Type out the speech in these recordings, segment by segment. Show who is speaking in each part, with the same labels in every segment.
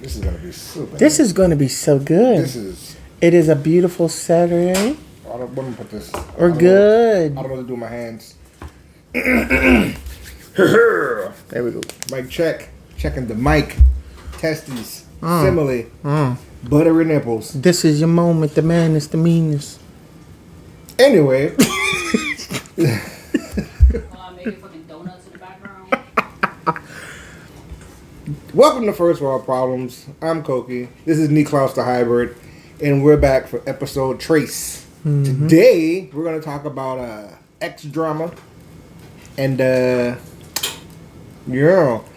Speaker 1: This is gonna be super.
Speaker 2: This is going to be so good. It is a beautiful Saturday.
Speaker 1: Let me put this.
Speaker 2: We're good.
Speaker 1: I don't know what to do with my hands.
Speaker 2: There we go.
Speaker 1: Mic check. Checking the mic. Testes. Simile. Buttery nipples.
Speaker 2: This is your moment. The man is the meanest.
Speaker 1: Anyway.
Speaker 3: Making fucking donuts in the background.
Speaker 1: Welcome to First World Problems. I'm Koki. This is Niklaus the Hybrid. And we're back for episode Trace. Mm-hmm. Today, we're going to talk about X drama. And, yeah.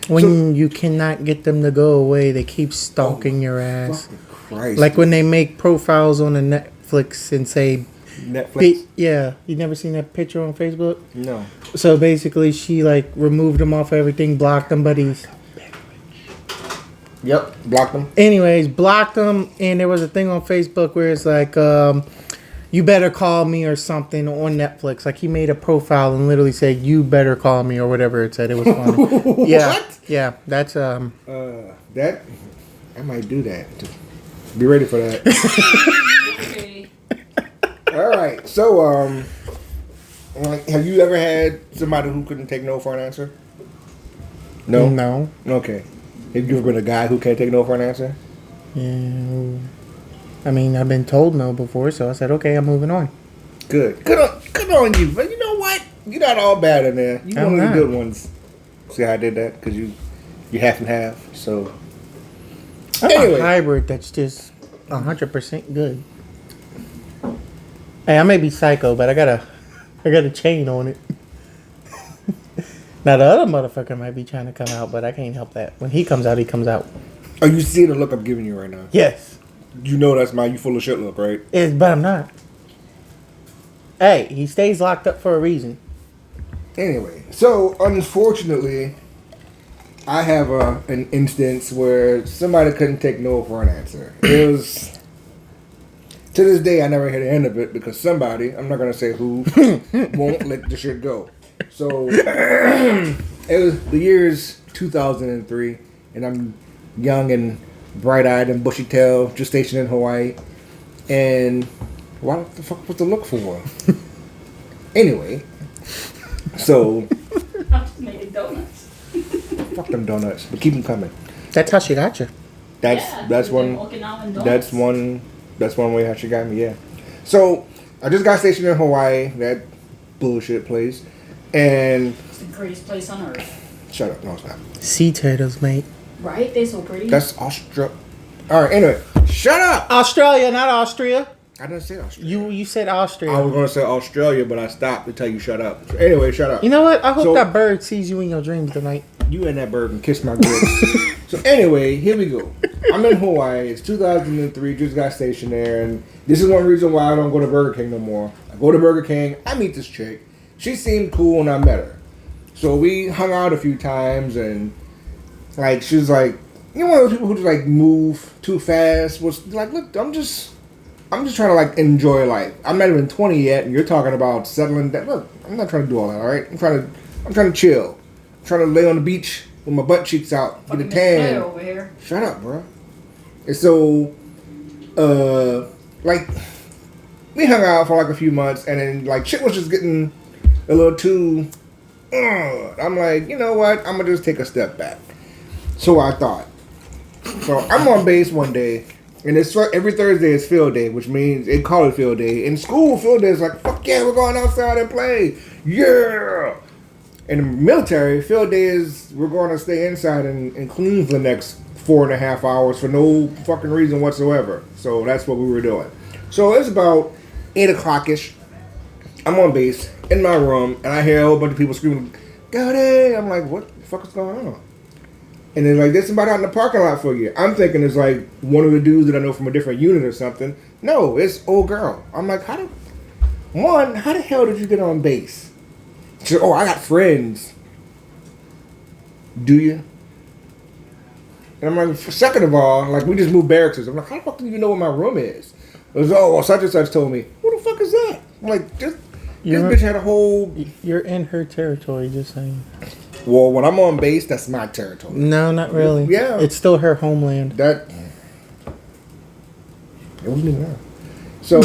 Speaker 2: When you cannot get them to go away, they keep stalking your ass.
Speaker 1: Fucking Christ.
Speaker 2: Like when they make profiles on the Netflix and say...
Speaker 1: Netflix?
Speaker 2: Yeah. You never seen that picture on Facebook?
Speaker 1: No.
Speaker 2: So basically, she, like, removed him off everything, blocked him, but he's...
Speaker 1: Yep. Blocked him.
Speaker 2: Anyways, blocked him, and there was a thing on Facebook where it's like, you better call me or something on Netflix. Like, he made a profile and literally said, you better call me or whatever it said. It was funny. Yeah.
Speaker 1: What?
Speaker 2: Yeah, that's,
Speaker 1: that, I might do that. Be ready for that.
Speaker 3: Okay.
Speaker 1: All right. So, have you ever had somebody who couldn't take no for an answer? No?
Speaker 2: No.
Speaker 1: Okay. Have you ever been a guy who can't take no for an answer?
Speaker 2: Yeah. I mean, I've been told no before, so I said, okay, I'm moving on.
Speaker 1: Good. Good on you. But you know what? You're not all bad in there. You're one of the good ones. See how I did that? Because you half and half. So,
Speaker 2: I'm
Speaker 1: anyway.
Speaker 2: a hybrid that's just 100% good. Hey, I may be psycho, but I got a chain on it. Now, the other motherfucker might be trying to come out, but I can't help that. When he comes out, he comes out.
Speaker 1: Are you seeing the look I'm giving you right now?
Speaker 2: Yes.
Speaker 1: You know that's my you full of shit look, right?
Speaker 2: But I'm not. Hey, he stays locked up for a reason.
Speaker 1: Anyway, so unfortunately, I have an instance where somebody couldn't take no for an answer. It was... To this day, I never hear the end of it because somebody, I'm not going to say who, won't let the shit go. So, it was the year's 2003, and I'm young and bright-eyed and bushy-tailed, just stationed in Hawaii. And what the fuck was to look for? Anyway, so...
Speaker 3: I'm just making donuts.
Speaker 1: Fuck them donuts, but keep them coming.
Speaker 2: That's how she got you.
Speaker 1: That's one way how she got me, yeah. So, I just got stationed in Hawaii, that bullshit place, and...
Speaker 3: It's the greatest place on earth.
Speaker 1: Shut up, no it's not.
Speaker 2: Sea turtles, mate.
Speaker 3: Right? They're so pretty.
Speaker 1: That's Australia. Alright, anyway, shut up!
Speaker 2: Australia, not Austria.
Speaker 1: I didn't say Australia.
Speaker 2: You said Austria.
Speaker 1: I was going to say Australia, but I stopped to tell you shut up. So anyway, shut up.
Speaker 2: You know what? I hope that bird sees you in your dreams tonight.
Speaker 1: You and that bird and kiss my grits. So anyway, here we go. I'm in Hawaii. It's 2003. Just got stationed there. And this is one reason why I don't go to Burger King no more. I go to Burger King. I meet this chick. She seemed cool and I met her. So we hung out a few times. And like she was like, you know, one of those people who just like move too fast. Was like, look, I'm just trying to like enjoy life. I'm not even 20 yet. And you're talking about settling down. Look, I'm not trying to do all that. All right. I'm trying to chill. I'm trying to lay on the beach with my butt cheeks out, get a tan.
Speaker 3: Over here.
Speaker 1: Shut up, bro. And so, like, we hung out for like a few months, and then like shit was just getting a little too. I'm like, you know what? I'm gonna just take a step back. So I thought. So I'm on base one day, and it's every Thursday is field day, which means they call it field day. In school, field day is like, fuck yeah, we're going outside and play, yeah. In the military, field day is we're going to stay inside and clean for the next 4.5 hours for no fucking reason whatsoever. So that's what we were doing. So it's about 8 o'clock-ish. I'm on base in my room, and I hear a whole bunch of people screaming, "Go there!" I'm like, what the fuck is going on? And then like, there's somebody out in the parking lot for you. I'm thinking it's like one of the dudes that I know from a different unit or something. No, it's old girl. I'm like, how the hell did you get on base? She said, oh, I got friends. Do you? And I'm like, second of all, like, we just moved barracks. I'm like, how the fuck do you know what my room is? It was, oh, well, such and such told me. Who the fuck is that? I'm like, this bitch had a whole...
Speaker 2: You're in her territory, just saying.
Speaker 1: Well, when I'm on base, that's my territory.
Speaker 2: No, not really.
Speaker 1: Yeah.
Speaker 2: It's still her homeland.
Speaker 1: That it wasn't even there. So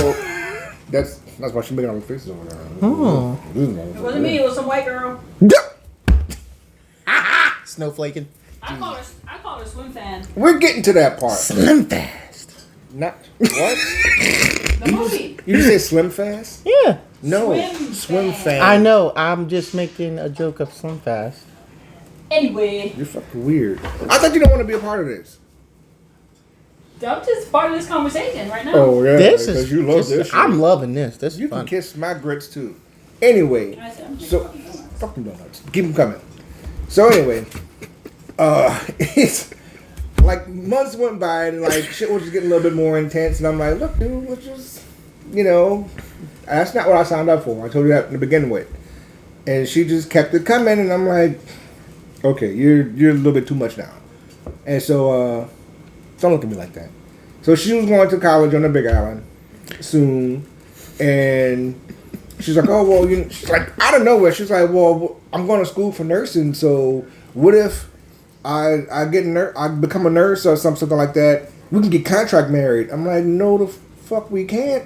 Speaker 1: that's why she's making all the faces over there.
Speaker 2: Oh.
Speaker 3: It wasn't me. It was some white girl.
Speaker 2: Snowflaking.
Speaker 3: I call her swim fan.
Speaker 1: We're getting to that part.
Speaker 2: Slim fast.
Speaker 1: Not what?
Speaker 3: The movie.
Speaker 1: You say Slim Fast?
Speaker 2: Yeah.
Speaker 1: No,
Speaker 3: Swim
Speaker 1: Swim
Speaker 3: Fast.
Speaker 1: Fast.
Speaker 2: I know. I'm just making a joke of Slim fast.
Speaker 3: Anyway,
Speaker 1: You're fucking weird. I thought you don't want to be a part of this.
Speaker 3: I'm just part of this conversation right now.
Speaker 1: Oh yeah,
Speaker 2: This
Speaker 1: because
Speaker 2: is.
Speaker 1: you love
Speaker 2: this-
Speaker 1: this. Shit.
Speaker 2: I'm loving this. This is
Speaker 1: You
Speaker 2: fun.
Speaker 1: can kiss my grits too. Anyway,
Speaker 3: I said, I'm just
Speaker 1: so
Speaker 3: fucking donuts.
Speaker 1: fucking donuts. Keep them coming. So anyway, it's like months went by and like shit was just getting a little bit more intense, and I'm like, look, dude, let's just, that's not what I signed up for. I told you that to begin with, and she just kept it coming, and I'm like, okay, you're a little bit too much now, and so don't look at me like that. So she was going to college on the Big Island soon, and she's like, oh, well, she's like, out of nowhere, she's like, well, I'm going to school for nursing, so what if I become a nurse or something like that? We can get contract married. I'm like, no, the fuck we can't.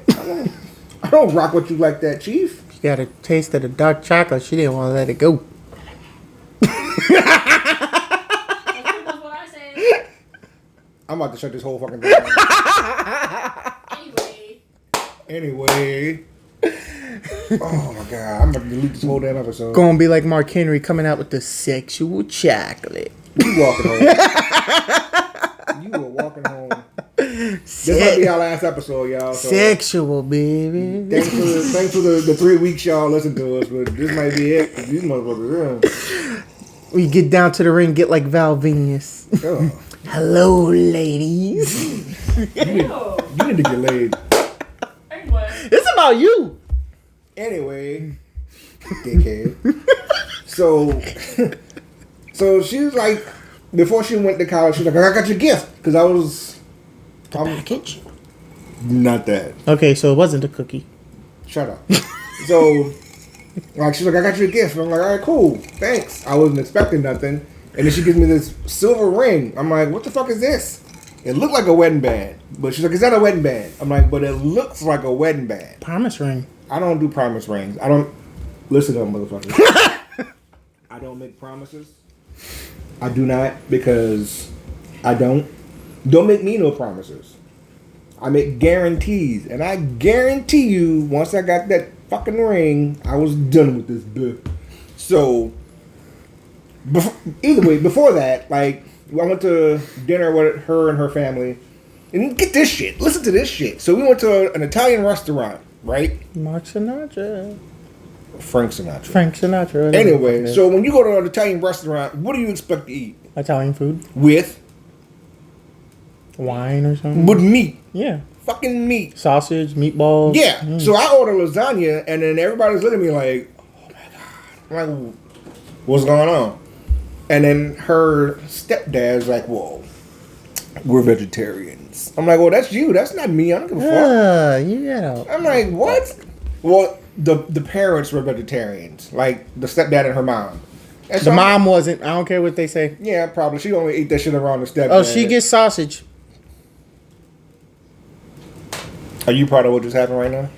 Speaker 1: I don't rock with you like that, Chief.
Speaker 2: She got a taste of the dark chocolate. She didn't want to let it go.
Speaker 3: That's pretty much what I said.
Speaker 1: I'm about to shut this whole fucking thing down.
Speaker 3: Anyway.
Speaker 1: Oh my god, I'm about to delete this whole damn episode.
Speaker 2: Gonna be like Mark Henry coming out with the sexual chocolate.
Speaker 1: You walking home. You were walking home. This might be our last episode, y'all. So
Speaker 2: Sexual, baby.
Speaker 1: thanks for the 3 weeks y'all listen to us, but this might be it. These motherfuckers,
Speaker 2: We get down to the ring, get like Val Venus.
Speaker 1: yeah.
Speaker 2: Hello, ladies.
Speaker 3: Ew.
Speaker 1: You need to get laid.
Speaker 3: Anyway.
Speaker 2: It's about you.
Speaker 1: Anyway, dickhead. So she was like, before she went to college, she was like, I got your gift. Because I was...
Speaker 2: Package?
Speaker 1: Not that.
Speaker 2: Okay, so it wasn't a cookie.
Speaker 1: Shut up. So, like, she's like, I got you a gift. And I'm like, all right, cool. Thanks. I wasn't expecting nothing. And then she gives me this silver ring. I'm like, what the fuck is this? It looked like a wedding band. But she's like, is that a wedding band? I'm like, but it looks like a wedding band.
Speaker 2: Promise ring.
Speaker 1: I don't do promise rings. I don't... Listen to them, motherfuckers. I don't make promises. I do not, because I don't. Don't make me no promises. I make guarantees. And I guarantee you, once I got that fucking ring, I was done with this bitch. So, either way, before that, like, I went to dinner with her and her family. And get this shit. Listen to this shit. So we went to an Italian restaurant, right?
Speaker 2: Mark Sinatra.
Speaker 1: Frank Sinatra.
Speaker 2: Frank Sinatra. whatever
Speaker 1: Anyway,
Speaker 2: the fuck it
Speaker 1: so when you go to an Italian restaurant, what do you expect to eat?
Speaker 2: is. Italian food.
Speaker 1: With
Speaker 2: Wine or something.
Speaker 1: meat.
Speaker 2: Yeah.
Speaker 1: Fucking meat.
Speaker 2: Sausage, meatballs.
Speaker 1: Yeah. So I ordered lasagna, and then everybody's looking at me like, oh my God. I'm like, what's going on? And then her stepdad's like, whoa, we're vegetarians. I'm like, well, that's you. That's not me. I don't give a fuck.
Speaker 2: You know.
Speaker 1: I'm like, what? Well, the parents were vegetarians. Like, the stepdad and her mom. And so
Speaker 2: The mom wasn't. I don't care what they say.
Speaker 1: Yeah, probably. She only ate that shit around the stepdad.
Speaker 2: Oh, she gets sausage.
Speaker 1: Are you proud of what just happened right now?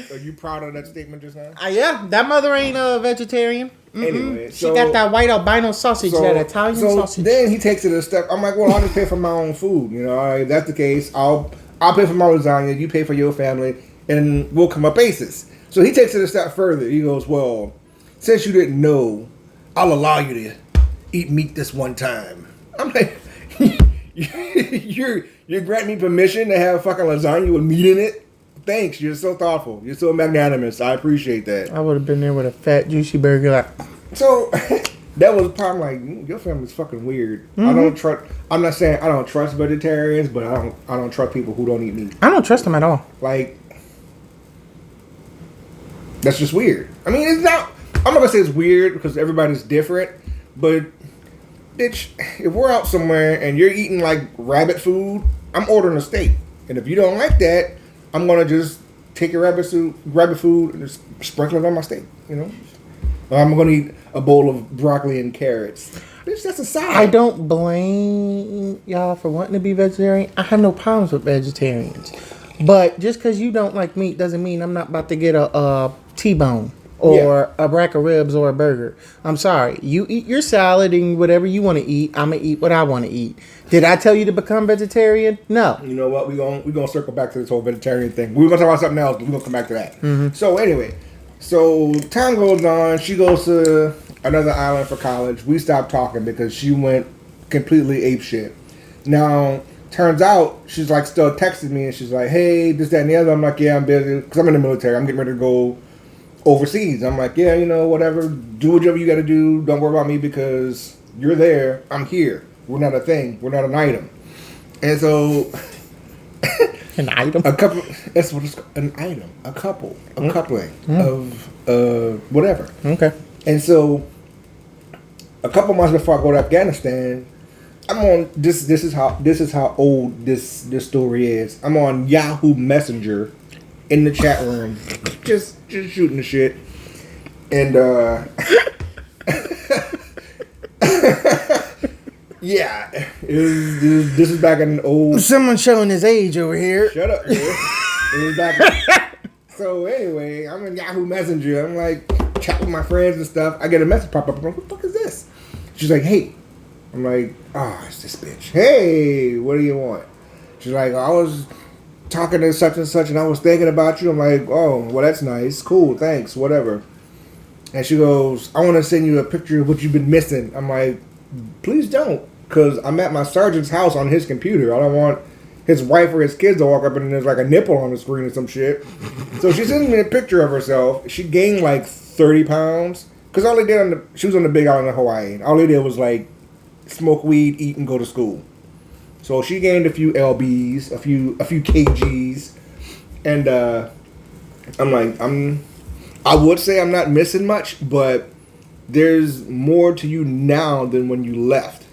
Speaker 1: Are you proud of that statement just now?
Speaker 2: Yeah, that mother ain't a vegetarian.
Speaker 1: Anyway,
Speaker 2: She got that white albino sausage, that Italian sausage.
Speaker 1: Then he takes it a step. I'm like, well, I'll just pay for my own food. You know, if that's the case, I'll pay for my lasagna. You pay for your family, and we'll come up aces. So he takes it a step further. He goes, well, since you didn't know, I'll allow you to eat meat this one time. I'm like, you're granting me permission to have fucking lasagna with meat in it? Thanks, you're so thoughtful. You're so magnanimous. I appreciate that.
Speaker 2: I would have been there with a fat, juicy burger. Like,
Speaker 1: So that was the problem. Like, your family's fucking weird. I don't trust. I'm not saying I don't trust vegetarians, but I don't trust people who don't eat meat.
Speaker 2: I don't trust them at all.
Speaker 1: Like, that's just weird. I mean, it's not. I'm not gonna say it's weird because everybody's different, but bitch, if we're out somewhere and you're eating like rabbit food, I'm ordering a steak, and if you don't like that, I'm gonna just take your rabbit food and just sprinkle it on my steak. You know, Or I'm gonna eat a bowl of broccoli and carrots. Bitch, that's a side.
Speaker 2: I don't blame y'all for wanting to be vegetarian. I have no problems with vegetarians. But just because you don't like meat doesn't mean I'm not about to get a T-bone or a rack of ribs or a burger. I'm sorry. You eat your salad and whatever you want to eat. I'm going to eat what I want to eat. Did I tell you to become vegetarian? No.
Speaker 1: You know what? We're gonna circle back to this whole vegetarian thing. We were gonna talk about something else, but we're gonna come back to that.
Speaker 2: Mm-hmm.
Speaker 1: So anyway, time goes on. She goes to another island for college. We stopped talking because she went completely apeshit. Now, turns out she's like still texting me and she's like, "Hey, this, that, and the other." I'm like, "Yeah, I'm busy because I'm in the military. I'm getting ready to go overseas." I'm like, "Yeah, whatever. Do whatever you got to do. Don't worry about me because you're there. I'm here. We're not a thing. We're not an item." And so,
Speaker 2: an item?
Speaker 1: A couple. That's what it's called. An item. A couple. A coupling of whatever.
Speaker 2: Okay.
Speaker 1: And so, a couple months before I go to Afghanistan, I'm on this. This is how old this story is. I'm on Yahoo Messenger in the chat room, just shooting the shit, and yeah, this is back in old.
Speaker 2: Someone showing his age over here.
Speaker 1: Shut up, dude. It was back. So anyway, I'm in Yahoo Messenger. I'm like chat with my friends and stuff. I get a message pop up. I'm like, "What the fuck is this?" She's like, "Hey." I'm like, "Oh, it's this bitch. Hey, what do you want?" She's like, "I was talking to such and such, and I was thinking about you." I'm like, "Oh, well, that's nice. Cool, thanks, whatever." And she goes, "I want to send you a picture of what you've been missing." I'm like, "Please don't, because I'm at my sergeant's house on his computer. I don't want his wife or his kids to walk up and there's like a nipple on the screen or some shit." So she sends me a picture of herself. She gained like 30 pounds, because all they did she was on the big island of Hawaii, and all they did was like smoke weed, eat, and go to school. So she gained a few lbs, a few kgs, and I'm like, I would say I'm not missing much, but there's more to you now than when you left.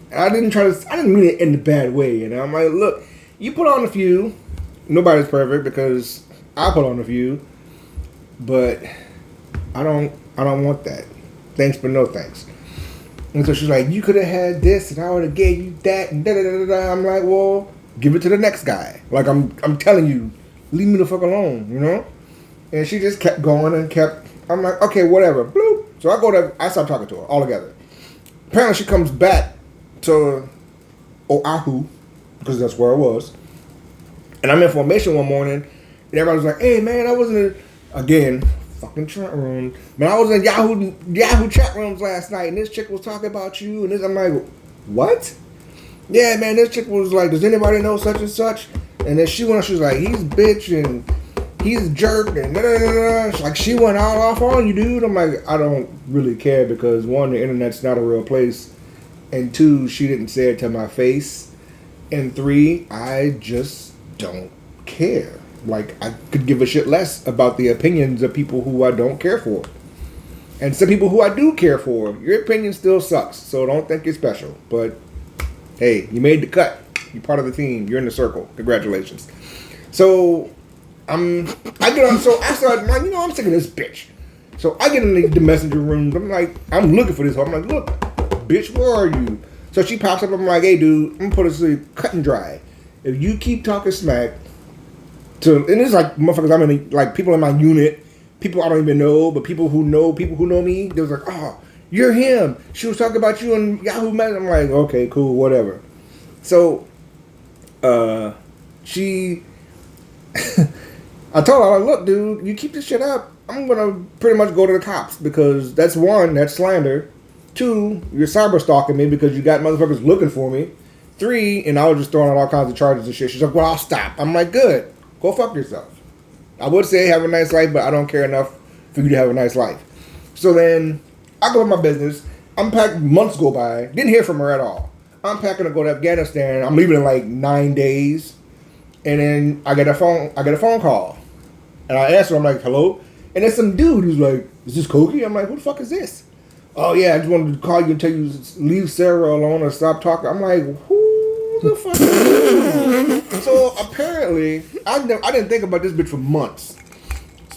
Speaker 1: And I didn't mean it in a bad way, I'm like, look, you put on a few. Nobody's perfect because I put on a few, but I don't want that. Thanks, but no thanks. And so she's like, "You could have had this, and I would have gave you that, and da da da da." I'm like, "Well, give it to the next guy." Like I'm telling you, leave me the fuck alone, And she just kept going and kept. I'm like, "Okay, whatever." Bloop. So I stopped talking to her altogether. Apparently, she comes back to Oahu because that's where I was, and I'm in formation one morning, and everybody was like, "Hey, man, I was in again." Fucking chat room. Man, I was in Yahoo chat rooms last night, and this chick was talking about you, and this. I'm like, what? Yeah, man, this chick was like, "Does anybody know such and such?" And then she was like, "He's a bitch, and he's a jerk, and da da da da." Like, she went all off on you, dude. I'm like, I don't really care because one, the internet's not a real place, and two, she didn't say it to my face, and three, I just don't care. Like, I could give a shit less about the opinions of people who I don't care for. And some people who I do care for, your opinion still sucks, so don't think you're special. But, hey, you made the cut. You're part of the team. You're in the circle. Congratulations. So, I started, like, I'm sick of this bitch. So, I get in the messenger room. I'm like, I'm looking for this. I'm like, "Look, bitch, where are you?" So, she pops up. I'm like, "Hey, dude, I'm going to put this to cut and dry. If you keep talking smack, and it's like motherfuckers like people in my unit, people I don't even know, but people who know me, they was like, "Oh, you're him. She was talking about you on Yahoo Messenger." I'm like, "Okay, cool, whatever." So, she, I told her, like, "Look, dude, you keep this shit up, I'm gonna pretty much go to the cops because that's one, that's slander. Two, you're cyber stalking me because you got motherfuckers looking for me. Three, and I was just throwing out all kinds of charges and shit." She's like, "Well, I'll stop." I'm like, "Good. Go fuck yourself." I would say have a nice life, but I don't care enough for you to have a nice life. So then I go with my business. I'm packed. Months go by. Didn't hear from her at all. I'm packing to go to Afghanistan. I'm leaving in like 9 days, and then I get a phone call, and I answer. I'm like, "Hello," and there's some dude who's like, "Is this Koki?" I'm like, "Who the fuck is this?" "Oh yeah, I just wanted to call you and tell you to leave Sarah alone or stop talking." I'm like, "Who the fuck is this?" So apparently, I didn't think about this bitch for months.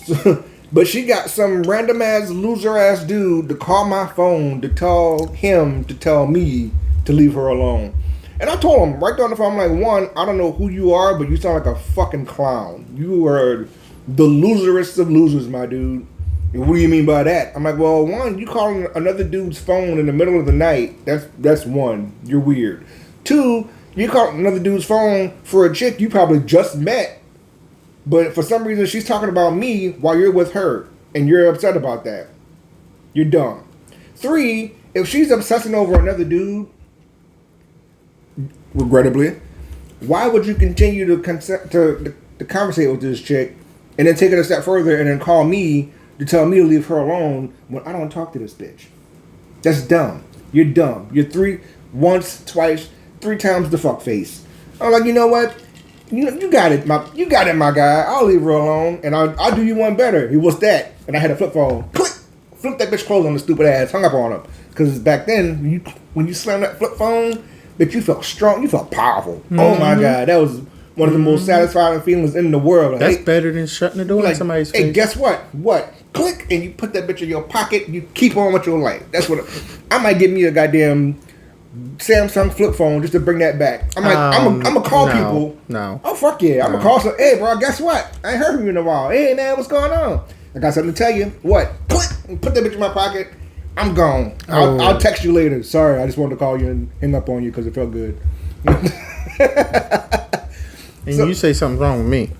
Speaker 1: So, But she got some random ass loser ass dude to call my phone to tell him to tell me to leave her alone. And I told him right there on the phone, I'm like, one, I don't know who you are, but you sound like a fucking clown. You are the loserest of losers, my dude. And what do you mean by that? I'm like, well, one, you calling another dude's phone in the middle of the night. That's one. You're weird. Two, you calling another dude's phone for a chick you probably just met, but for some reason she's talking about me while you're with her, and you're upset about that. You're dumb. Three, if she's obsessing over another dude, regrettably, why would you continue to conversate with this chick and then take it a step further and then call me to tell me to leave her alone when I don't talk to this bitch? That's dumb. You're dumb. You're once, twice, 3 times the fuck face. I'm like, you know what? You got it, my guy. I'll leave her alone, and I'll do you one better. What's that? And I had a flip phone. Click! Flip that bitch closed on the stupid ass. Hung up on her. Because back then, when you slammed that flip phone, bitch, you felt strong. You felt powerful. Mm-hmm. Oh my God. That was one of the most satisfying feelings in the world.
Speaker 2: That's better than shutting the door in somebody's face.
Speaker 1: Hey, guess what? What? Click, and you put that bitch in your pocket. You keep on with your life. That's what I might give me a goddamn Samsung flip phone just to bring that back. I'm like, I'm gonna call people.
Speaker 2: No.
Speaker 1: Oh fuck yeah, I'm gonna call some. Hey bro, guess what? I ain't heard from you in a while. Hey man, what's going on? I got something to tell you. What? Click, put that bitch in my pocket. I'm gone. I'll text you later. Sorry, I just wanted to call you and hang up on you because it felt good.
Speaker 2: And you say something's wrong with me.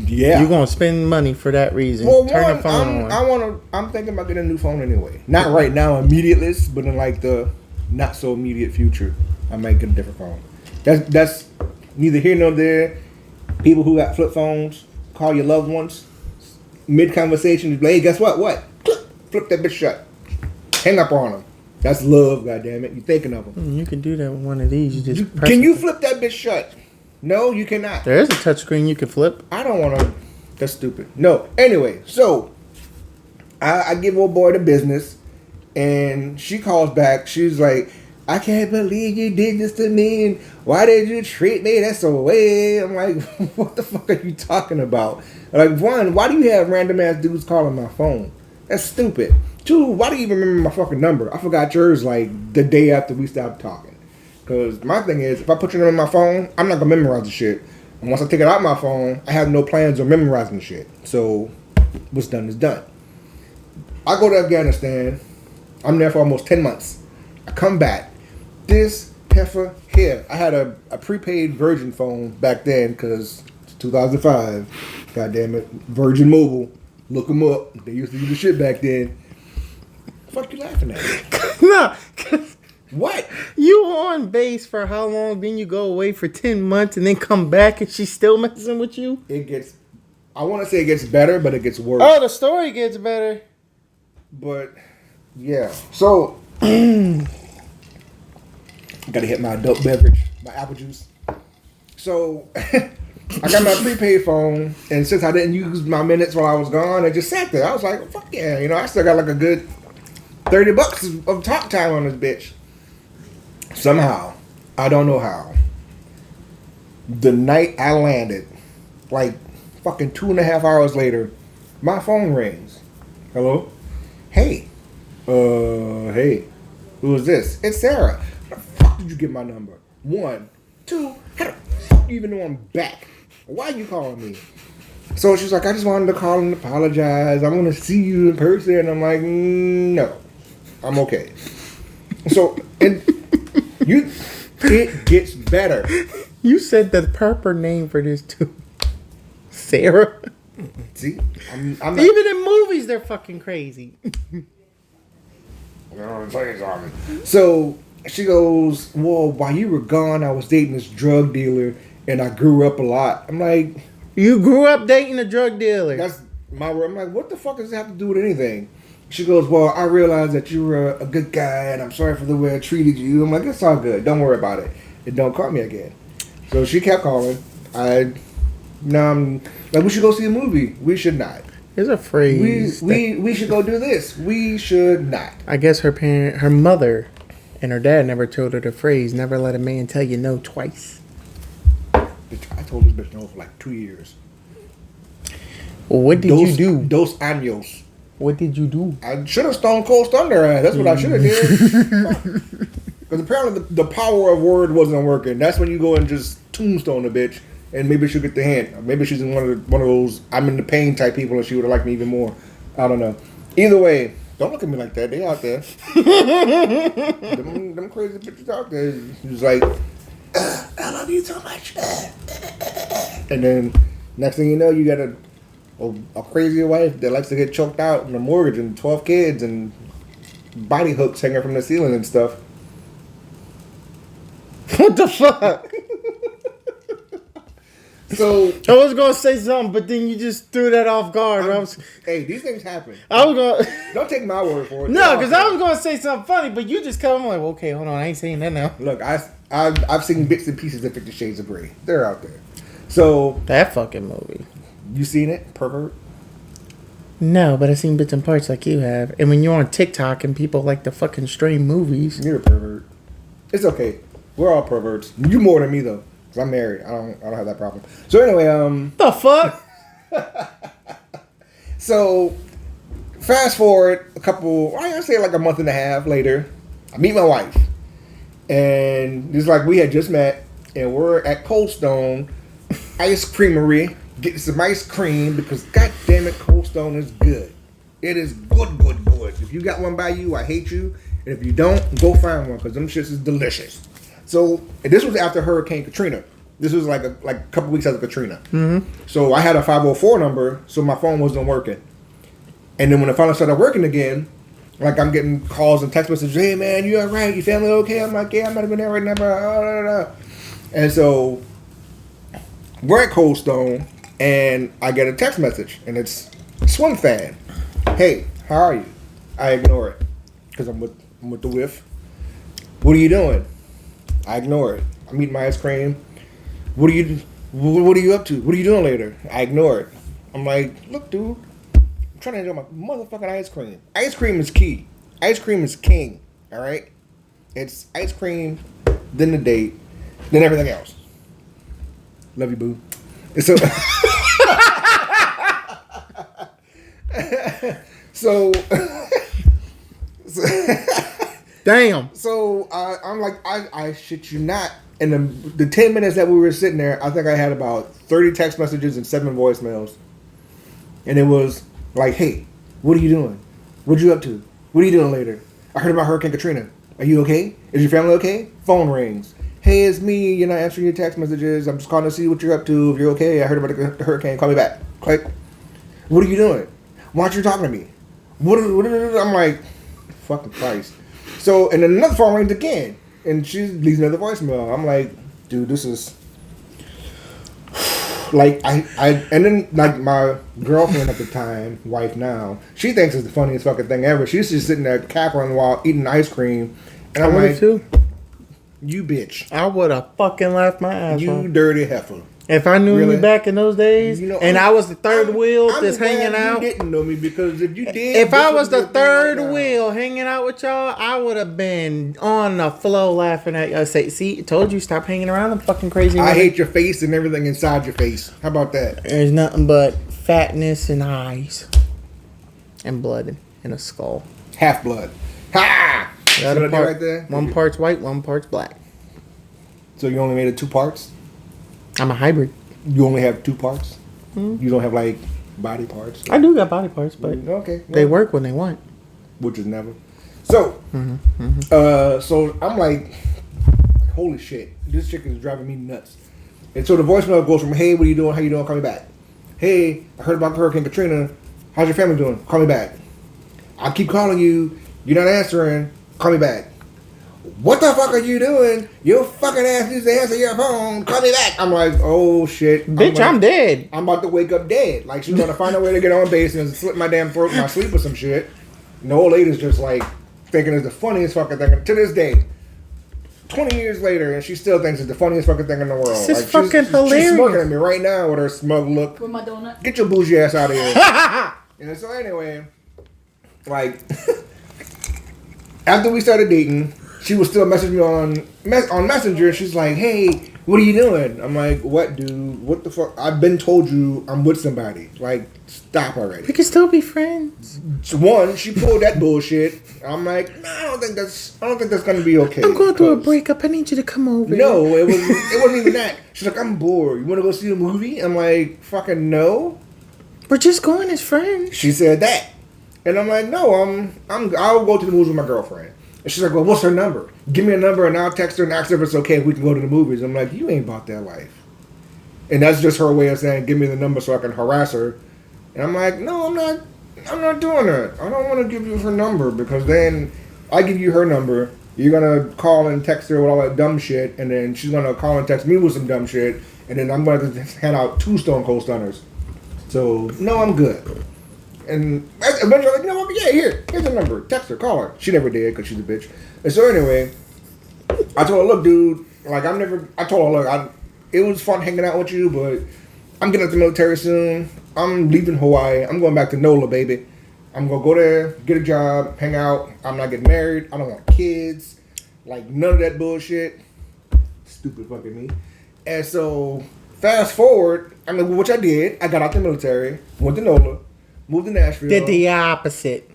Speaker 1: Yeah.
Speaker 2: You're gonna spend money for that reason.
Speaker 1: Well,
Speaker 2: turn the phone
Speaker 1: on. I'm thinking about getting a new phone anyway. Not right now, immediately, but in like the not so immediate future, I might get a different phone. That's neither here nor there. People who got flip phones, call your loved ones mid conversation. Hey, guess what? What? Flip that bitch shut. Hang up on them. That's love, goddammit. You thinking of them.
Speaker 2: You can do that with one of these.
Speaker 1: Can you flip that bitch shut? No, you cannot.
Speaker 2: There is a touchscreen you can flip.
Speaker 1: I don't want to. That's stupid. No. Anyway, so I give old boy the business, and she calls back. She's like, I can't believe you did this to me, and why did you treat me that way? I'm like, what the fuck are you talking about? Like, one, why do you have random ass dudes calling my phone? That's stupid. Two, why do you even remember my fucking number? I forgot yours like the day after we stopped talking. Because my thing is, if I put your number in my phone, I'm not going to memorize the shit. And once I take it out of my phone, I have no plans on memorizing the shit. So, what's done is done. I go to Afghanistan. I'm there for almost 10 months. I come back. This heifer here. I had a prepaid Virgin phone back then because it's 2005. God damn it. Virgin Mobile. Look them up. They used to do the shit back then. What the fuck you laughing at?
Speaker 2: No.
Speaker 1: What?
Speaker 2: You on base for how long? Then you go away for 10 months and then come back and she's still messing with you?
Speaker 1: I want to say it gets better, but it gets worse.
Speaker 2: Oh, the story gets better.
Speaker 1: But, yeah. So, gotta hit my adult beverage, my apple juice. So, I got my prepaid phone, and since I didn't use my minutes while I was gone, I just sat there. I was like, fuck yeah. I still got like a good $30 of talk time on this bitch. Somehow, I don't know how, the night I landed, like fucking 2.5 hours later, my phone rings. Hello? Hey. Hey. Who is this? It's Sarah. How the fuck did you get my number? 1. 2. How the fuck do you even know I'm back? Why are you calling me? So she's like, I just wanted to call and apologize. I want to see you in person. And I'm like, no. I'm okay. So, it gets better.
Speaker 2: You said the proper name for this too. Sarah.
Speaker 1: See? I'm not,
Speaker 2: even in movies, they're fucking crazy.
Speaker 1: So, she goes, well, while you were gone, I was dating this drug dealer, and I grew up a lot. I'm like...
Speaker 2: You grew up dating a drug dealer.
Speaker 1: That's my word. I'm like, what the fuck does that have to do with anything? She goes, well, I realized that you were a good guy, and I'm sorry for the way I treated you. I'm like, it's all good. Don't worry about it. And don't call me again. So she kept calling. I'm like, we should go see a movie. We should not.
Speaker 2: There's a phrase.
Speaker 1: We should go do this. We should not.
Speaker 2: I guess her mother, and her dad never told her the phrase, never let a man tell you no twice.
Speaker 1: I told this bitch no for like 2 years.
Speaker 2: What did you do?
Speaker 1: Dos años.
Speaker 2: What did you do?
Speaker 1: I should have Stone Cold Stunned her ass. That's what I should have did. Because apparently the power of word wasn't working. That's when you go and just tombstone a bitch, and maybe she'll get the hint. Maybe she's in one of those I'm in the pain type people, and she would have liked me even more. I don't know. Either way, don't look at me like that. They out there. them crazy bitches out there. She's like, I love you so much. And then next thing you know, you got a crazy wife that likes to get choked out in a mortgage and 12 kids and body hooks hanging from the ceiling and stuff.
Speaker 2: What the fuck?
Speaker 1: So
Speaker 2: I was gonna say something, but then you just threw that off guard.
Speaker 1: Hey, these things happen.
Speaker 2: I was gonna.
Speaker 1: Don't take my word for it.
Speaker 2: No, because I was gonna say something funny, but you just come like, okay, hold on, I ain't saying that now.
Speaker 1: Look, I've seen bits and pieces of 50 Shades of Grey. They're out there. So
Speaker 2: That fucking movie.
Speaker 1: you seen it, pervert?
Speaker 2: No, but I've seen bits and parts like you have. And when you're on TikTok and people like the fucking stream movies.
Speaker 1: You're a pervert. It's okay. We're all perverts. You more than me though, because I'm married. I don't have that problem. So anyway,
Speaker 2: The fuck?
Speaker 1: So fast forward I say like a month and a half later, I meet my wife, and it's like we had just met, and we're at Cold Stone Ice Creamery getting some ice cream because god damn it, Cold Stone is good. It is good. If you got one by you, I hate you, and if you don't, go find one because them shits is delicious. So and this was after Hurricane Katrina. This was like a couple weeks after Katrina. Mm-hmm. So I had a 504 number, so my phone wasn't working. And then when it finally started working again, like I'm getting calls and text messages, hey man, you alright? Your family okay? I'm like, yeah, I'm not even there right now, bro. And so we're at Cold Stone, and I get a text message, and it's Swim Fan. Hey, how are you? I ignore it because I'm with the whiff. What are you doing? I ignore it. I'm eating my ice cream. What are you up to? What are you doing later? I ignore it. I'm like, look, dude, I'm trying to enjoy my motherfucking ice cream. Ice cream is key. Ice cream is king. All right, it's ice cream, then the date, then everything else. Love you, boo. So,
Speaker 2: Damn.
Speaker 1: So I'm like, I shit you not. In the 10 minutes that we were sitting there, I think I had about 30 text messages and 7 voicemails. And it was like, hey, what are you doing? What you up to? What are you doing later? I heard about Hurricane Katrina. Are you okay? Is your family okay? Phone rings. Hey, it's me. You're not answering your text messages. I'm just calling to see what you're up to. If you're okay, I heard about the hurricane. Call me back. Click. What are you doing? Why aren't you talking to me? I'm like, fucking Christ. So, and then another phone rings again. And she leaves another voicemail. I'm like, dude, this is like and then like my girlfriend at the time, wife now, she thinks it's the funniest fucking thing ever. She's just sitting there cackling while eating ice cream, and I'm like,
Speaker 2: too.
Speaker 1: You bitch,
Speaker 2: I would have fucking laughed my ass
Speaker 1: you
Speaker 2: off.
Speaker 1: dirty heifer.
Speaker 2: If I knew
Speaker 1: Really?
Speaker 2: you back in those days,
Speaker 1: You know,
Speaker 2: and I was the third wheel that's hanging
Speaker 1: glad
Speaker 2: out.
Speaker 1: You didn't know me because if you did,
Speaker 2: If
Speaker 1: this
Speaker 2: I
Speaker 1: would
Speaker 2: was
Speaker 1: be
Speaker 2: the
Speaker 1: a thing
Speaker 2: third
Speaker 1: right now.
Speaker 2: wheel hanging out with y'all, I would have been on the flow laughing at y'all. Say, see, told you, stop hanging around. I'm fucking crazy.
Speaker 1: I hate your face and everything inside your face. How about that?
Speaker 2: There's nothing but fatness and eyes, and blood in a skull.
Speaker 1: Half blood. Ha! See what I did right there?
Speaker 2: One part's white, one part's black.
Speaker 1: So you only made it 2 parts?
Speaker 2: I'm a hybrid.
Speaker 1: You only have 2 parts? You don't have like body parts?
Speaker 2: I do got body parts, but
Speaker 1: Okay.
Speaker 2: they work when they want.
Speaker 1: Which is never. So, so I'm like, holy shit, this chick is driving me nuts. And so the voicemail goes from, hey, what are you doing? How you doing? Call me back. Hey, I heard about Hurricane Katrina. How's your family doing? Call me back. I keep calling you. You're not answering. Call me back. What the fuck are you doing? Your fucking ass needs to answer your phone. Call me back. I'm like, oh shit.
Speaker 2: Bitch, I'm dead.
Speaker 1: I'm about to wake up dead. Like, she's trying to find a way to get on base and slit my damn throat in my sleep or some shit. And the old lady's just like thinking it's the funniest fucking thing to this day. 20 years later, and she still thinks it's the funniest fucking thing in the world.
Speaker 2: This is
Speaker 1: like,
Speaker 2: fucking hilarious.
Speaker 1: She's smirking at me right now with her smug look.
Speaker 3: With my donut.
Speaker 1: Get your bougie ass out of here. And so anyway, like, after we started dating, she would still message me on Messenger. She's like, hey, what are you doing? I'm like, what, dude? What the fuck? I've been told you I'm with somebody. Like, stop already.
Speaker 2: We can still be friends.
Speaker 1: One, she pulled that bullshit. I'm like, no, I don't think that's gonna be okay.
Speaker 2: I'm going through a breakup. I need you to come over.
Speaker 1: No, it wasn't even that. She's like, I'm bored. You want to go see a movie? I'm like, fucking no.
Speaker 2: We're just going as friends.
Speaker 1: She said that, and I'm like, no, I'll go to the movies with my girlfriend. And she's like, well, what's her number? Give me a number, and I'll text her and ask her if it's okay if we can go to the movies. I'm like, you ain't about that life. And that's just her way of saying, give me the number so I can harass her. And I'm like, no, I'm not doing that. I don't want to give you her number because then I give you her number. You're going to call and text her with all that dumb shit, and then she's going to call and text me with some dumb shit, and then I'm going to hand out 2 Stone Cold Stunners. So, no, I'm good. And eventually I was like, you know what? Yeah, here's her number. Text her, call her. She never did because she's a bitch. And so anyway, I told her, look, dude, like I told her, look, it was fun hanging out with you, but I'm getting out the military soon. I'm leaving Hawaii. I'm going back to NOLA, baby. I'm going to go there, get a job, hang out. I'm not getting married. I don't want kids. Like, none of that bullshit. Stupid fucking me. And so, fast forward, I mean, which I did. I got out the military, went to NOLA, moved to Nashville.
Speaker 2: Did the opposite.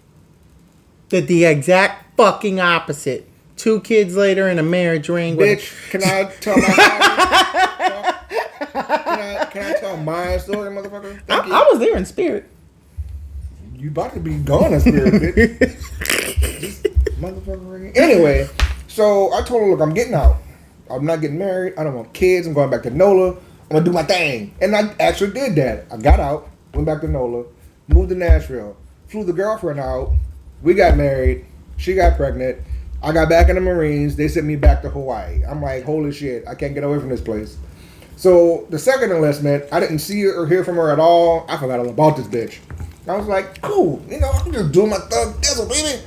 Speaker 2: Did the exact fucking opposite. 2 kids later and a marriage ring.
Speaker 1: Bitch, can I tell my story? Can I tell my story, motherfucker?
Speaker 2: I was there in spirit.
Speaker 1: You about to be gone in spirit, bitch. This motherfucker ring. Anyway, so I told her, look, I'm getting out. I'm not getting married. I don't want kids. I'm going back to NOLA. I'm going to do my thing. And I actually did that. I got out, went back to NOLA, moved to Nashville, flew the girlfriend out. We got married. She got pregnant. I got back in the Marines. They sent me back to Hawaii. I'm like, holy shit, I can't get away from this place. So the second enlistment, I didn't see her or hear from her at all. I forgot all about this bitch. I was like, cool, I'm just doing my thug dizzle, baby.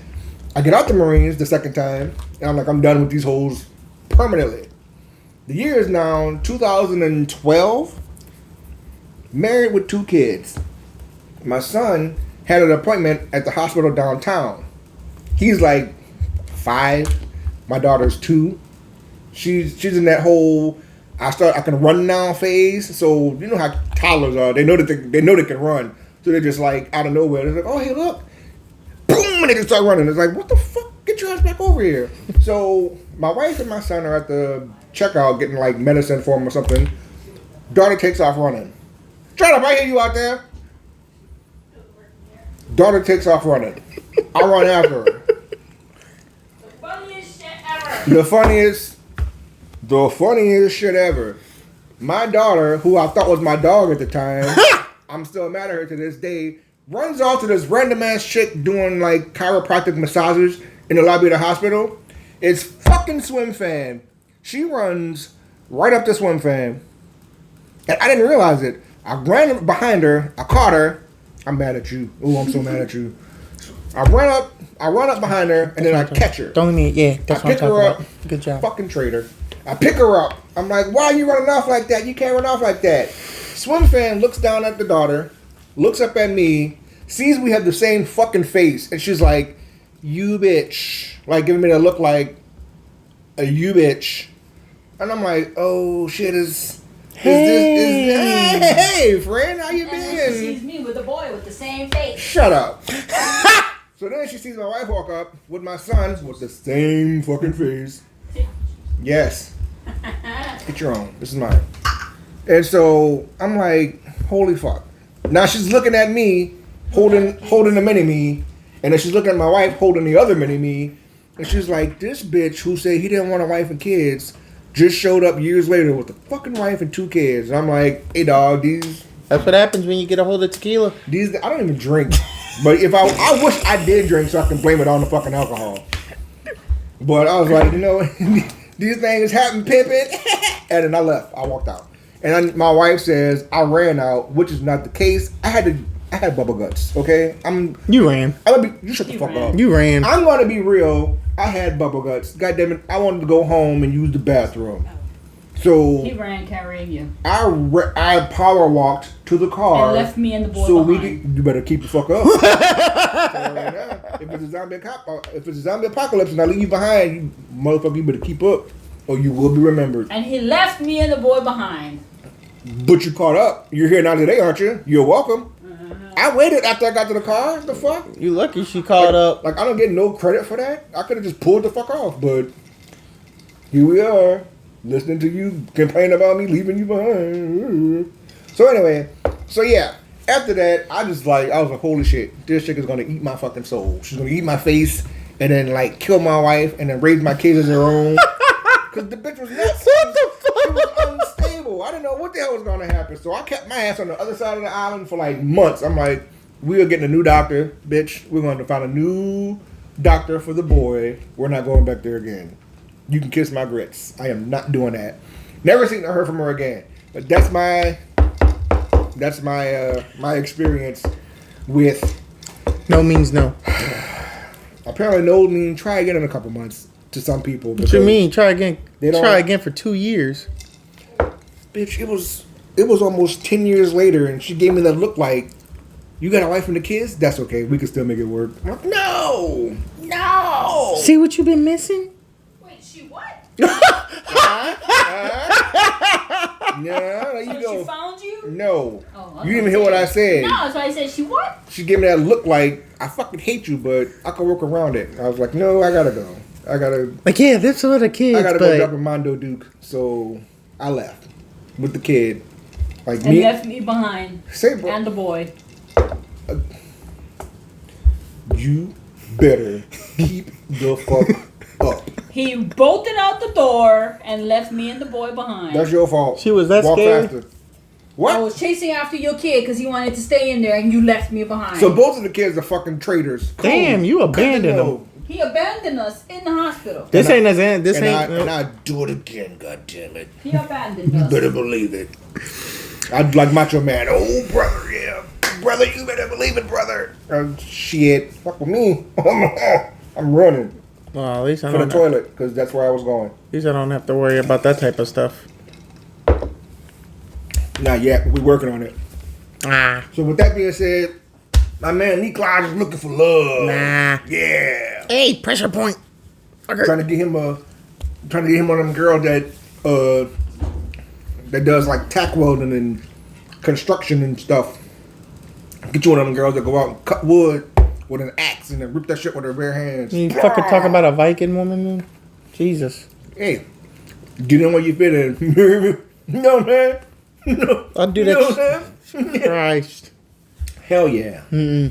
Speaker 1: I get out the Marines the second time, and I'm like, I'm done with these hoes permanently. The year is now 2012. Married with 2 kids. My son had an appointment at the hospital downtown. He's like 5. My daughter's 2. She's in that whole I can run now phase. So you know how toddlers are. They know that they can run. So they're just like out of nowhere. They're like, oh hey look, boom, and they just start running. It's like, what the fuck? Get your ass back over here. So my wife and my son are at the checkout getting like medicine for him or something. Daughter takes off running. Shut up! I hear you out there. Daughter takes off running. I run after her.
Speaker 3: The funniest shit ever.
Speaker 1: The funniest shit ever. My daughter, who I thought was my dog at the time, I'm still mad at her to this day, runs off to this random ass chick doing like chiropractic massages in the lobby of the hospital. It's fucking Swim Fan. She runs right up to Swim Fan. And I didn't realize it. I ran behind her. I caught her. I'm mad at you. Ooh, I'm so mad at you. I run up behind her, and then I catch her.
Speaker 2: Don't let me. Yeah, that's what I'm talking about. Good job.
Speaker 1: Fucking traitor. I pick her up. I'm like, why are you running off like that? You can't run off like that. Swim Fan looks down at the daughter, looks up at me, sees we have the same fucking face, and she's like, you bitch. Like, giving me that look like a you bitch. And I'm like, oh shit, hey friend, how you
Speaker 3: And
Speaker 1: been?
Speaker 3: then she sees me with a boy with the same face.
Speaker 1: Shut up. So then she sees my wife walk up with my son with the same fucking face. Yes. Get your own. This is mine. And so I'm like, holy fuck. Now she's looking at me holding the mini-me, and then she's looking at my wife holding the other mini-me, and she's like, this bitch who said he didn't want a wife and kids just showed up years later with a fucking wife and 2 kids. And I'm like, hey dog,
Speaker 2: That's what happens when you get a hold of tequila.
Speaker 1: I don't even drink. But if I wish I did drink so I can blame it on the fucking alcohol. But I was like, these things happen, pimping. And then I left. I walked out. And then my wife says I ran out, which is not the case. I had bubble guts, okay?
Speaker 2: You ran.
Speaker 1: You shut the fuck up.
Speaker 2: You ran.
Speaker 1: I'm gonna be real. I had bubble guts. God damn it! I wanted to go home and use the bathroom. So
Speaker 3: He ran carrying you.
Speaker 1: I power walked to the car
Speaker 3: And left me and the boy
Speaker 1: so
Speaker 3: behind.
Speaker 1: you better keep the fuck up. If it's a zombie apocalypse and I leave you behind, you motherfucker, you better keep up. or you will be remembered.
Speaker 3: And he left me and the boy behind.
Speaker 1: But you caught up. You're here now today, aren't you? You're welcome. I waited after I got to the car. The fuck?
Speaker 2: You lucky she caught up.
Speaker 1: Like, I don't get no credit for that. I could have just pulled the fuck off, but here we are, listening to you complain about me leaving you behind. So anyway, yeah. After that, I was like, holy shit, this chick is gonna eat my fucking soul. She's gonna eat my face, and then like kill my wife, and then raise my kids as her own. Cause the bitch was nuts.
Speaker 2: What the fuck?
Speaker 1: She was unstable. I didn't know what the hell was gonna happen. So I kept my ass on the other side of the island for like months. I'm like, we are getting a new doctor, bitch. We're going to find a new doctor for the boy. We're not going back there again. You can kiss my grits. I am not doing that. Never seen or heard from her again. But that's my my experience with.
Speaker 2: No means no.
Speaker 1: Apparently, no means try again in a couple months to some people.
Speaker 2: What you mean? Try again. Try again for 2 years.
Speaker 1: Bitch, it was almost 10 years later, and she gave me that look like, you got a wife and the kids? That's okay. We can still make it work. I'm like, no.
Speaker 2: See what you've been missing?
Speaker 3: Wait, she what?
Speaker 1: Yeah, there you
Speaker 3: So
Speaker 1: go.
Speaker 3: she found you?
Speaker 1: No.
Speaker 3: Oh,
Speaker 1: You didn't even hear what I said.
Speaker 3: No, that's why I said she what?
Speaker 1: She gave me that look like, I fucking hate you, but I can work around it. I was like, no, I gotta go.
Speaker 2: Like, yeah, that's what the kids.
Speaker 1: I gotta
Speaker 2: but
Speaker 1: go drop a Mondo Duke. So I left with the kid. Like
Speaker 3: And
Speaker 1: me.
Speaker 3: left me behind.
Speaker 1: Say, bro.
Speaker 3: And the boy.
Speaker 1: You better keep the fuck up.
Speaker 3: He bolted out the door and left me and the boy behind.
Speaker 1: That's your fault.
Speaker 2: She was that
Speaker 1: Walk
Speaker 2: scared?
Speaker 1: faster.
Speaker 3: I
Speaker 1: What?
Speaker 3: was chasing after your kid because he wanted to stay in there and you left me behind.
Speaker 1: So both of the kids are fucking traitors. Cool.
Speaker 2: Damn, you abandoned them.
Speaker 3: He abandoned us in the hospital.
Speaker 2: This
Speaker 1: And
Speaker 2: ain't as in. This
Speaker 1: And
Speaker 2: ain't.
Speaker 1: I do it again, god damn it.
Speaker 3: He abandoned
Speaker 1: You
Speaker 3: us.
Speaker 1: better believe it. I'd like Macho Man. Oh, brother, yeah. Brother, you better believe it, brother. Shit. Fuck with me. I'm running
Speaker 2: Well, at least I
Speaker 1: for the
Speaker 2: don't.
Speaker 1: toilet because that's where I was going.
Speaker 2: At least I don't have to worry about that type of stuff.
Speaker 1: Not yet, but we're working on it.
Speaker 2: Ah,
Speaker 1: So with that being said, my man Nikolaj is looking for love.
Speaker 2: nah.
Speaker 1: Yeah.
Speaker 2: Hey, pressure point. Okay.
Speaker 1: Trying to get him one of them girls that does like tack welding and construction and stuff. Get you one of them girls that go out and cut wood with an axe and then rip that shit with her bare hands.
Speaker 2: You fucking talking about a Viking woman, then? Jesus.
Speaker 1: Hey, get in where you fit in. No, man. No.
Speaker 2: I'll do that. Christ.
Speaker 1: Hell yeah.
Speaker 2: Mm-mm.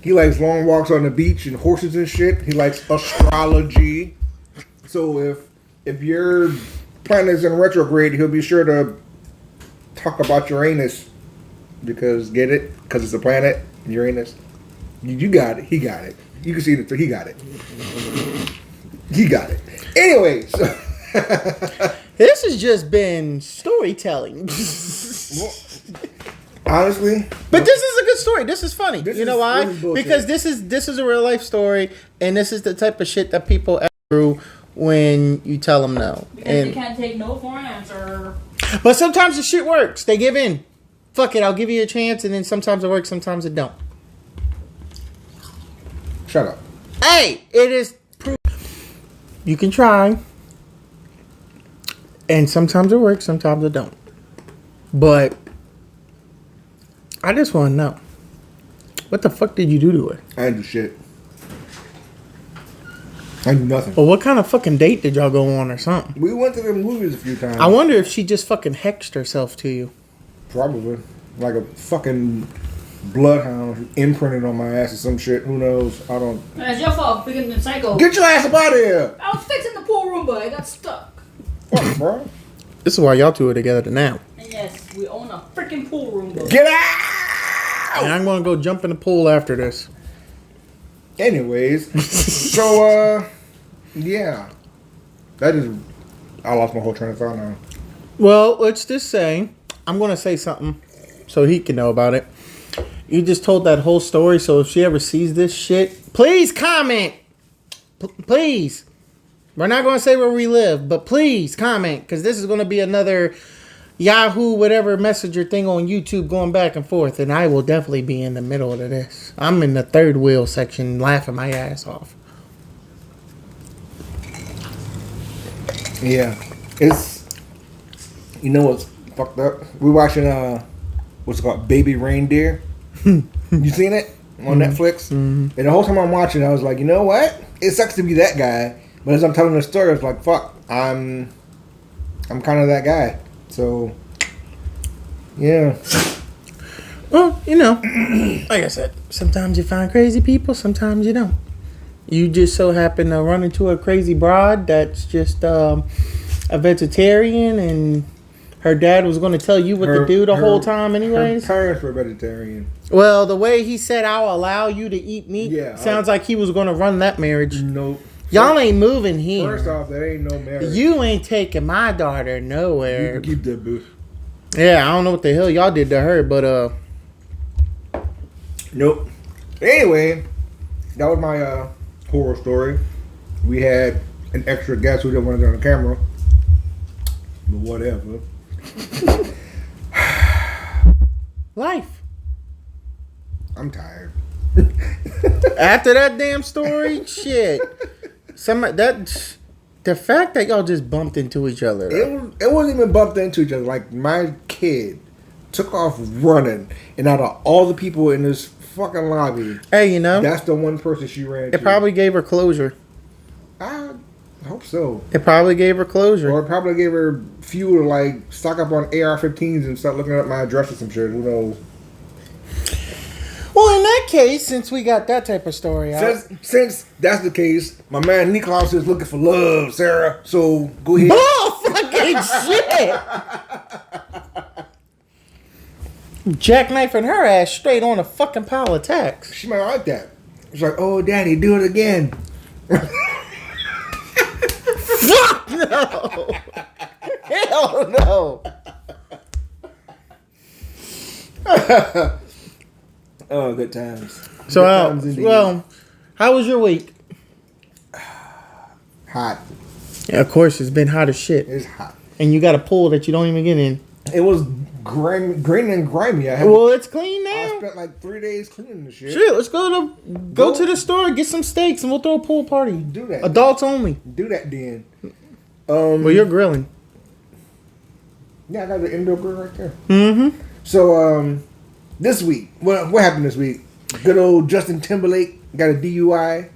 Speaker 1: He likes long walks on the beach and horses and shit. He likes astrology. So if your planet is in retrograde, he'll be sure to talk about Uranus. Because, get it? Because it's a planet, Uranus. You got it. He got it. You can see it. He got it. He got it. Anyway, so...
Speaker 2: This has just been storytelling.
Speaker 1: Honestly...
Speaker 2: But this is a good story. This is funny. You know why?
Speaker 1: This is bullshit.
Speaker 2: Because this is a real life story, and this is the type of shit that people ask through when you tell them no.
Speaker 3: Because you can't take no for an answer.
Speaker 2: But sometimes the shit works. They give in. Fuck it, I'll give you a chance, and then sometimes it works, sometimes it don't.
Speaker 1: Shut up.
Speaker 2: Hey, it is proof. You can try, and sometimes it works, sometimes it don't. But I just want to know, what the fuck did you do to her?
Speaker 1: I didn't do shit. I didn't do nothing.
Speaker 2: Or what kind of fucking date did y'all go on or something?
Speaker 1: We went to the movies a few times.
Speaker 2: I wonder if she just fucking hexed herself to you.
Speaker 1: Probably. Like a fucking bloodhound imprinted on my ass or some shit. Who knows? I don't...
Speaker 3: That's your fault, freaking the psycho.
Speaker 1: Get your ass up out of here!
Speaker 3: I was fixing the pool room, but I got stuck.
Speaker 1: Fuck, bro.
Speaker 2: This is why y'all two are together now.
Speaker 3: And yes, we own a freaking pool room, but
Speaker 1: Get out!
Speaker 2: And I'm gonna go jump in the pool after this.
Speaker 1: Anyways. So, yeah. That is... I lost my whole train of thought now.
Speaker 2: Well, let's just say, I'm gonna say something so he can know about it. You just told that whole story, so if she ever sees this shit, please comment. Please. We're not gonna say where we live, but please comment, because this is gonna be another Yahoo whatever messenger thing on YouTube going back and forth, and I will definitely be in the middle of this. I'm in the third wheel section laughing my ass off.
Speaker 1: Yeah, it's you know what's fucked up. We're watching what's it called, Baby Reindeer. You seen it on Netflix? And the whole time I'm watching, I was like, you know what? It sucks to be that guy, but as I'm telling the story, I was like, fuck, I'm kind of that guy. So yeah.
Speaker 2: Well, you know, like I said, sometimes you find crazy people, sometimes you don't. You just so happen to run into a crazy broad that's just a vegetarian, and her dad was going to tell you what to do the whole time anyways.
Speaker 1: Her parents were vegetarian.
Speaker 2: Well, the way he said, I'll allow you to eat meat, sounds like he was going to run that marriage.
Speaker 1: Nope.
Speaker 2: Y'all ain't moving here.
Speaker 1: First off, there ain't no marriage.
Speaker 2: You ain't taking my daughter nowhere.
Speaker 1: You can keep that, boo.
Speaker 2: Yeah, I don't know what the hell y'all did to her, but
Speaker 1: Nope. Anyway, that was my horror story. We had an extra guest who didn't want to get on the camera. But whatever.
Speaker 2: life.
Speaker 1: I'm tired.
Speaker 2: After that damn story, shit. The fact that y'all just bumped into each other.
Speaker 1: It wasn't even bumped into each other. Like, my kid took off running, and out of all the people in this fucking lobby,
Speaker 2: Hey, you know,
Speaker 1: that's the one person she ran to.
Speaker 2: it probably gave her closure.
Speaker 1: I hope so.
Speaker 2: It probably gave her closure.
Speaker 1: Or it probably gave her fuel to, like, stock up on AR-15s and start looking up my address or some shit. Who knows?
Speaker 2: Well, in that case, since we got that type of story out.
Speaker 1: Since that's the case, my man Niklaus is looking for love, Sarah. So go ahead.
Speaker 2: Oh, fucking shit! Jackknifing her ass straight on a fucking pile of tacks.
Speaker 1: She might like that. She's like, oh, daddy, do it again.
Speaker 2: Fuck no! Hell no!
Speaker 1: Oh, good times.
Speaker 2: So,
Speaker 1: Good times indeed.
Speaker 2: well, how was your week?
Speaker 1: Hot.
Speaker 2: Yeah, of course, it's been hot as shit.
Speaker 1: It's hot.
Speaker 2: And you got a pool that you don't even get in.
Speaker 1: It was green and grimy.
Speaker 2: Well, it's clean
Speaker 1: I
Speaker 2: now.
Speaker 1: spent like 3 days cleaning the shit.
Speaker 2: Shit, let's go to the store, get some steaks, and we'll throw a pool party.
Speaker 1: Do that.
Speaker 2: Adults only.
Speaker 1: Do that then.
Speaker 2: Well, you're grilling.
Speaker 1: Yeah, I got the indoor grill right there.
Speaker 2: Mm-hmm.
Speaker 1: So, this week, what happened this week? Good old Justin Timberlake got a DUI.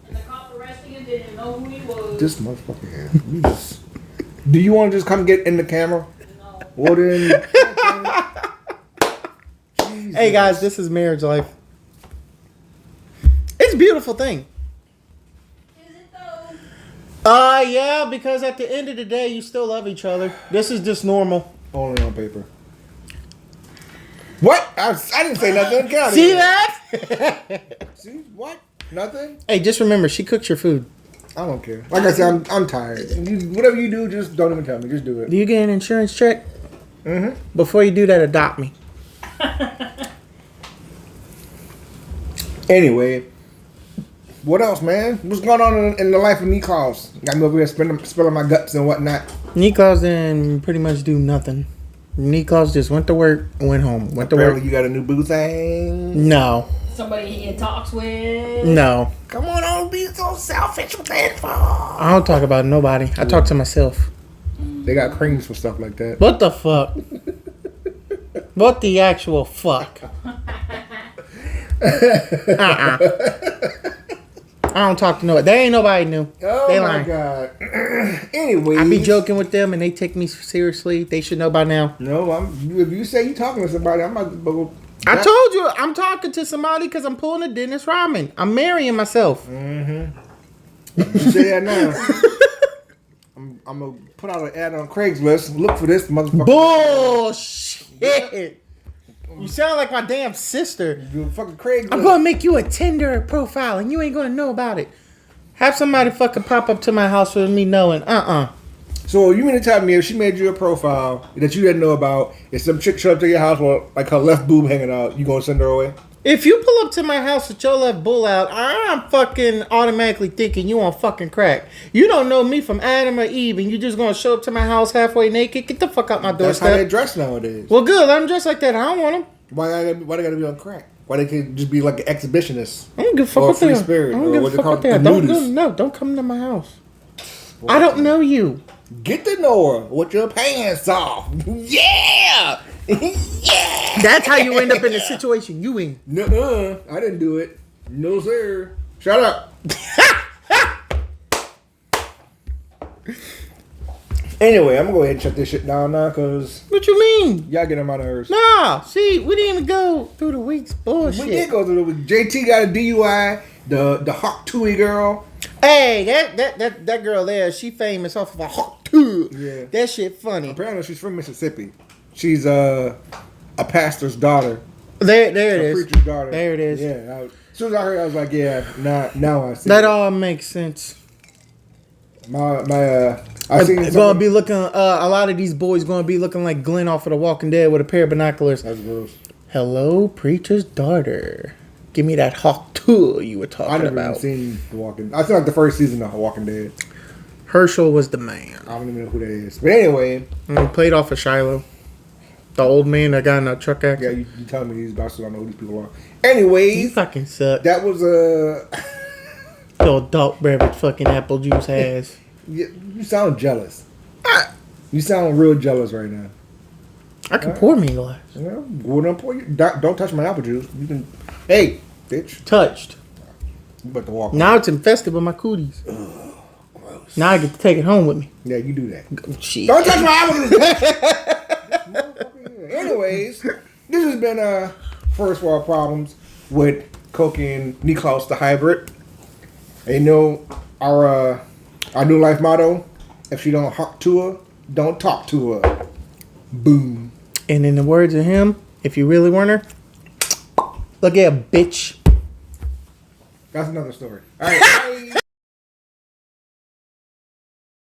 Speaker 3: And the cop arrested him, didn't know who he was.
Speaker 1: This motherfucker here. Do you want to just come get in the camera?
Speaker 3: No.
Speaker 1: Well then.
Speaker 2: Hey guys, this is marriage life. It's a beautiful thing.
Speaker 3: Is it though?
Speaker 2: Yeah, because at the end of the day, you still love each other. This is just normal.
Speaker 1: Only on paper. What? I didn't say nothing. Get out of
Speaker 2: See
Speaker 1: here.
Speaker 2: that?
Speaker 1: See what? Nothing.
Speaker 2: Hey, just remember, she cooks your food.
Speaker 1: I don't care. Like I said, I'm tired. Whatever you do, just don't even tell me. Just do it.
Speaker 2: Do you get an insurance check?
Speaker 1: Mm-hmm.
Speaker 2: Before you do that, adopt me.
Speaker 1: Anyway, what else, man? What's going on in the life of Niklaus? Got me over here spilling my guts and whatnot.
Speaker 2: Niklaus didn't pretty much do nothing. Niklaus just went to work, went home, went to
Speaker 1: Apparently,
Speaker 2: work.
Speaker 1: you got a new boo thing.
Speaker 2: No.
Speaker 3: Somebody he in talks with.
Speaker 2: No.
Speaker 1: Come on, don't be so selfish with that.
Speaker 2: I don't talk about nobody. I talk to myself.
Speaker 1: They got creams for stuff like that.
Speaker 2: What the fuck? What the actual fuck? I don't talk to nobody. There ain't nobody new.
Speaker 1: Oh
Speaker 2: They
Speaker 1: my
Speaker 2: lying.
Speaker 1: god. Anyway,
Speaker 2: I be joking with them and they take me seriously. They should know by now.
Speaker 1: No, if you say you talking to somebody, I'm about to go.
Speaker 2: I told you I'm talking to somebody because I'm pulling a Dennis Rodman. I'm marrying myself.
Speaker 1: Mm-hmm. You say that now. I'm gonna put out an ad on Craigslist. Look for this motherfucker.
Speaker 2: Bullshit. You sound like my damn sister.
Speaker 1: Do fucking Craigslist.
Speaker 2: I'm gonna make you a Tinder profile and you ain't gonna know about it. Have somebody fucking pop up to my house with me knowing.
Speaker 1: So you mean to tell me if she made you a profile that you didn't know about, if some chick showed up to your house with like her left boob hanging out, you gonna send her away?
Speaker 2: If you pull up to my house with your left bull out, I'm fucking automatically thinking you on fucking crack. You don't know me from Adam or Eve, and you just gonna show up to my house halfway naked? Get the fuck out my
Speaker 1: That's how they
Speaker 2: doorstep.
Speaker 1: dress nowadays.
Speaker 2: Well, good. I'm dressed like that. I don't want them.
Speaker 1: Why they gotta be on crack? Why they can't just be like an exhibitionist?
Speaker 2: I don't give a fuck
Speaker 1: Or
Speaker 2: what they
Speaker 1: free
Speaker 2: are.
Speaker 1: spirit,
Speaker 2: I
Speaker 1: or
Speaker 2: don't give
Speaker 1: what
Speaker 2: a
Speaker 1: they
Speaker 2: fuck
Speaker 1: call
Speaker 2: what they are.
Speaker 1: the
Speaker 2: Don't
Speaker 1: nudists.
Speaker 2: don't come to my house. I don't know you.
Speaker 1: Get to know her with your pants off. Yeah! Yeah!
Speaker 2: That's how you end up in the situation you in.
Speaker 1: Nuh-uh. I didn't do it. No, sir. Shut up. Anyway, I'm going to go ahead and shut this shit down now because
Speaker 2: What you mean?
Speaker 1: y'all get on my nerves.
Speaker 2: Nah, see, we didn't even go through the week's bullshit.
Speaker 1: We did go through the week. JT got a DUI. The Hawk Tui girl.
Speaker 2: Hey, that girl there, she famous off of a hawk too.
Speaker 1: Yeah.
Speaker 2: That shit funny.
Speaker 1: Apparently, she's from Mississippi. She's a pastor's daughter.
Speaker 2: There it
Speaker 1: A
Speaker 2: is.
Speaker 1: preacher's daughter.
Speaker 2: There it is.
Speaker 1: Yeah. As soon as I heard it, I was like, yeah, now I see
Speaker 2: That
Speaker 1: it.
Speaker 2: all makes sense.
Speaker 1: I seen
Speaker 2: It's gonna be looking. A lot of these boys gonna be looking like Glenn off of The Walking Dead with a pair of binoculars.
Speaker 1: That's gross.
Speaker 2: Hello, preacher's daughter. Give me that hawk tool you were
Speaker 1: I
Speaker 2: talking
Speaker 1: never
Speaker 2: about.
Speaker 1: even seen The Walking. I feel like the first season of The Walking Dead.
Speaker 2: Herschel was the man.
Speaker 1: I don't even know who that is. But anyway,
Speaker 2: And he played off of Shiloh, the old man that got in a truck
Speaker 1: yeah,
Speaker 2: accident.
Speaker 1: you telling me these bastards don't know who these people are.
Speaker 2: You
Speaker 1: Anyways,
Speaker 2: fucking suck.
Speaker 1: that was
Speaker 2: Your adult beverage fucking apple juice has.
Speaker 1: you sound jealous. You sound real jealous right now.
Speaker 2: I can pour me a glass.
Speaker 1: Well, go down, pour you. Don't touch my apple juice. You can. Hey, bitch.
Speaker 2: Touched.
Speaker 1: You about to walk.
Speaker 2: Now it's infested with my cooties.
Speaker 1: Gross.
Speaker 2: Now I get to take it home with me.
Speaker 1: Yeah, you do that.
Speaker 2: Shit.
Speaker 1: Don't touch my apple juice. Anyways, this has been First World Problems with Cokie and Niklaus the hybrid. And you know our new life motto: if she don't hawk to her, don't talk to her. Boom.
Speaker 2: And in the words of him, if you really want her, look at a bitch.
Speaker 1: That's another story. All right. Bye.